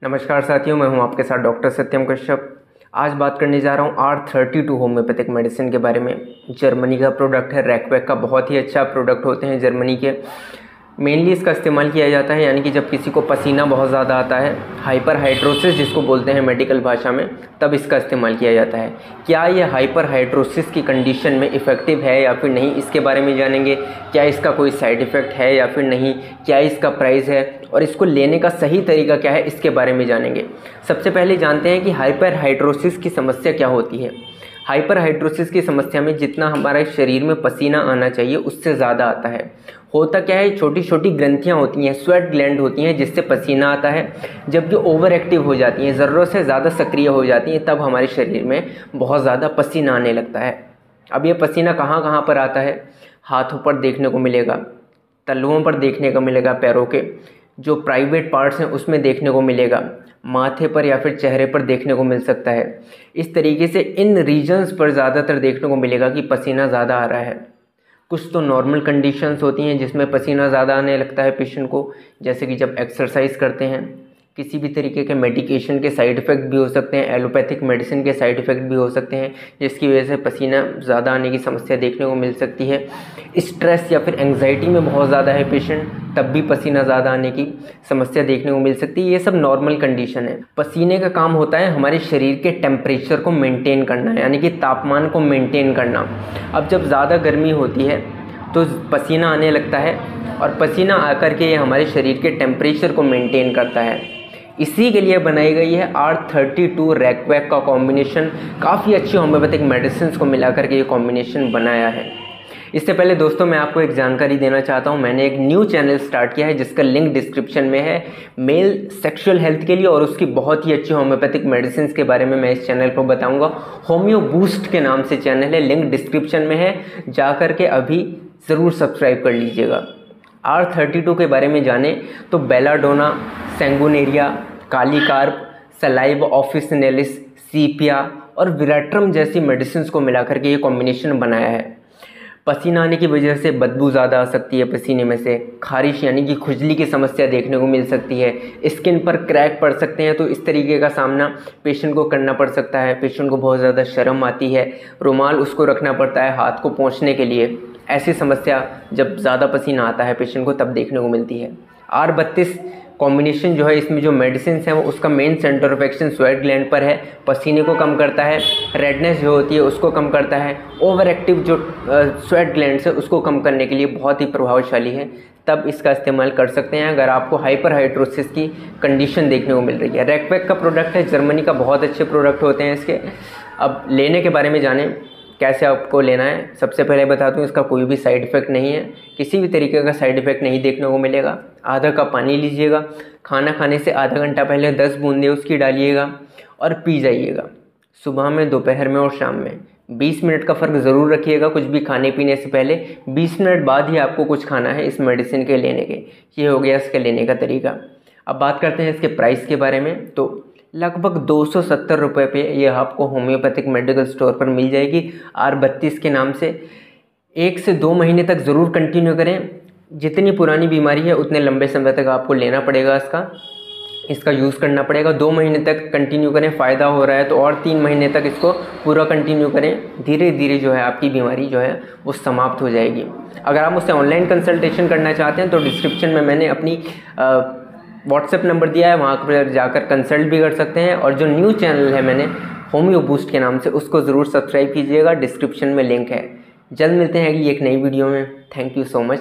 नमस्कार साथियों, मैं हूं आपके साथ डॉक्टर सत्यम कश्यप। आज बात करने जा रहा हूं R32 होम्योपैथिक मेडिसिन के बारे में। जर्मनी का प्रोडक्ट है, रैकवैक का बहुत ही अच्छा प्रोडक्ट होते हैं जर्मनी के। मेनली इसका इस्तेमाल किया जाता है यानी कि जब किसी को पसीना बहुत ज़्यादा आता है, हाइपर हाइड्रोसिस जिसको बोलते हैं मेडिकल भाषा में, तब इसका इस्तेमाल किया जाता है। क्या ये हाइपर हाइड्रोसिस की कंडीशन में इफ़ेक्टिव है या फिर नहीं, इसके बारे में जानेंगे। क्या इसका कोई साइड इफ़ेक्ट है या फिर नहीं, क्या इसका प्राइस है और इसको लेने का सही तरीका क्या है, इसके बारे में जानेंगे। सबसे पहले जानते हैं कि हाइपर हाइड्रोसिस की समस्या क्या होती है। हाइपर हाइड्रोसिस की समस्या में जितना हमारे शरीर में पसीना आना चाहिए उससे ज़्यादा आता है। होता क्या है, छोटी छोटी ग्रंथियाँ होती हैं, स्वेट ग्लैंड होती हैं जिससे पसीना आता है। जब ये ओवर एक्टिव हो जाती हैं, ज़रूरत से ज़्यादा सक्रिय हो जाती हैं, तब हमारे शरीर में बहुत ज़्यादा पसीना आने लगता है। अब ये पसीना कहाँ कहाँ पर आता है? हाथों पर देखने को मिलेगा, तलुओं पर देखने को मिलेगा, पैरों के जो प्राइवेट पार्ट्स हैं उसमें देखने को मिलेगा, माथे पर या फिर चेहरे पर देखने को मिल सकता है। इस तरीके से इन रीजन्स पर ज़्यादातर देखने को मिलेगा कि पसीना ज़्यादा आ रहा है। कुछ तो नॉर्मल कंडीशंस होती हैं जिसमें पसीना ज़्यादा आने लगता है पेशेंट को, जैसे कि जब एक्सरसाइज करते हैं, किसी भी तरीके के मेडिकेशन के साइड इफ़ेक्ट भी हो सकते हैं, एलोपैथिक मेडिसिन के साइड इफ़ेक्ट भी हो सकते हैं जिसकी वजह से पसीना ज़्यादा आने की समस्या देखने को मिल सकती है। स्ट्रेस या फिर एंग्जाइटी में बहुत ज़्यादा है पेशेंट, तब भी पसीना ज़्यादा आने की समस्या देखने को मिल सकती है। ये सब नॉर्मल कंडीशन है। पसीने का काम होता है हमारे शरीर के टेम्परेचर को मेंटेन करना, यानी कि तापमान को मेंटेन करना। अब जब ज़्यादा गर्मी होती है तो पसीना आने लगता है और पसीना आकर के ये हमारे शरीर के टेम्परेचर को मेंटेन करता है। इसी के लिए बनाई गई है R32 रैकवैक का कॉम्बिनेशन। काफ़ी अच्छी होम्योपैथिक मेडिसिन को मिलाकर के ये कॉम्बिनेशन बनाया है। इससे पहले दोस्तों मैं आपको एक जानकारी देना चाहता हूं। मैंने एक न्यू चैनल स्टार्ट किया है जिसका लिंक डिस्क्रिप्शन में है, मेल सेक्सुअल हेल्थ के लिए, और उसकी बहुत ही अच्छी होम्योपैथिक मेडिसिन के बारे में मैं इस चैनल पर बताऊंगा। होम्यो बूस्ट के नाम से चैनल है, लिंक डिस्क्रिप्शन में है, जा कर के अभी ज़रूर सब्सक्राइब कर लीजिएगा। R32 के बारे में जाने तो बेलाडोना, सैंगुनेरिया, कालीकार्प, सलाइवा ऑफिसिनेलिस, सीपिया और विराट्रम जैसी मेडिसिन को मिलाकर के ये कॉम्बिनेशन बनाया है। पसीना आने की वजह से बदबू ज़्यादा आ सकती है पसीने में से, खारिश यानी कि खुजली की समस्या देखने को मिल सकती है, स्किन पर क्रैक पड़ सकते हैं, तो इस तरीके का सामना पेशेंट को करना पड़ सकता है। पेशेंट को बहुत ज़्यादा शर्म आती है, रुमाल उसको रखना पड़ता है हाथ को पोंछने के लिए। ऐसी समस्या जब ज़्यादा पसीना आता है पेशेंट को तब देखने को मिलती है। R32 कॉम्बिनेशन जो है, इसमें जो मेडिसिन है वो उसका main centre of action sweat gland पर है, पसीने को कम करता है, रेडनेस जो होती है उसको कम करता है, ओवर एक्टिव जो स्वेट ग्लैंड है उसको कम करने के लिए बहुत ही प्रभावशाली है। तब इसका इस्तेमाल कर सकते हैं अगर आपको हाइपर हाइड्रोसिस की कंडीशन देखने को मिल रही है। रैकवैक का प्रोडक्ट है, जर्मनी का, बहुत अच्छे प्रोडक्ट होते हैं इसके। अब लेने के बारे में जाने कैसे आपको लेना है। सबसे पहले बता दूं, इसका कोई भी साइड इफ़ेक्ट नहीं है, किसी भी तरीके का साइड इफ़ेक्ट नहीं देखने को मिलेगा। आधा कप पानी लीजिएगा, खाना खाने से आधा घंटा पहले 10 बूंदे उसकी डालिएगा और पी जाइएगा, सुबह में, दोपहर में और शाम में। 20 मिनट का फ़र्क ज़रूर रखिएगा कुछ भी खाने पीने से पहले। 20 मिनट बाद ही आपको कुछ खाना है इस मेडिसिन के लेने के। ये हो गया इसके लेने का तरीका। अब बात करते हैं इसके प्राइस के बारे में। तो लगभग 270 रुपये पे ये आपको होम्योपैथिक मेडिकल स्टोर पर मिल जाएगी R32 के नाम से। 1 से 2 महीने तक ज़रूर कंटिन्यू करें। जितनी पुरानी बीमारी है उतने लंबे समय तक आपको लेना पड़ेगा, इसका यूज़ करना पड़ेगा। 2 महीने तक कंटिन्यू करें, फ़ायदा हो रहा है तो और 3 महीने तक इसको पूरा कंटिन्यू करें। धीरे धीरे जो है आपकी बीमारी जो है वो समाप्त हो जाएगी। अगर आप मुझसे ऑनलाइन कंसल्टेशन करना चाहते हैं तो डिस्क्रिप्शन में मैंने अपनी व्हाट्सएप नंबर दिया है, वहाँ पर जाकर कंसल्ट भी कर सकते हैं। और जो न्यू चैनल है मैंने होम्यो बूस्ट के नाम से, उसको ज़रूर सब्सक्राइब कीजिएगा, डिस्क्रिप्शन में लिंक है। जल्द मिलते हैं अगली एक नई वीडियो में। Thank you so much.